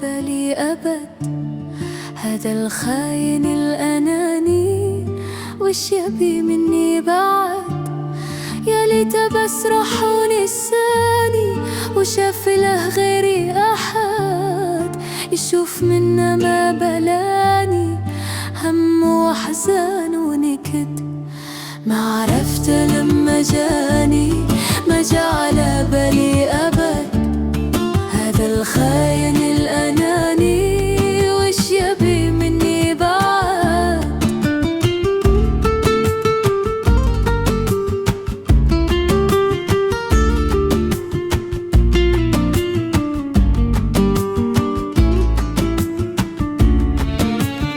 بالي أبد. هذا الخاين الأناني وش يبي مني بعد؟ يا ليت بس راح ونساني وشاف له غيري أحد يشوف منا ما بلاني هم وأحزان ونكد. ما عرفت لما جاني ما جا على بالي أبد. هذا الخاين الأناني وش يبي مني بعد؟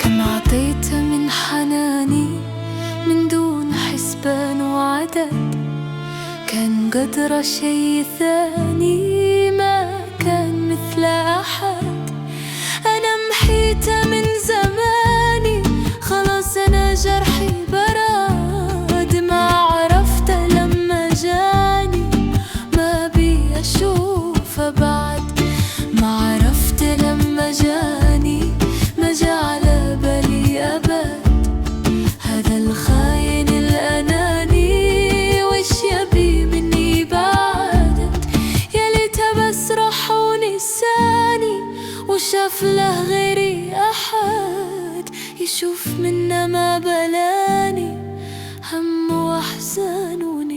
كم عطيت من حناني من دون حسبان وعدد، كان قدر شي ثاني ما كان مثل أحد. أنا محيته من زماني خلاص أنا جرحي براد. ما عرفته لما جاني ما بي أشوفه بعد. ما عرفته لما جاني ما جا على بالي أبد. هذا الخاين الأناني وش يبي مني بعد؟ يا ليته بس راح ونساني وشاف له غيري أحد يشوف منا ما بلاني هم وأحزان ونكد.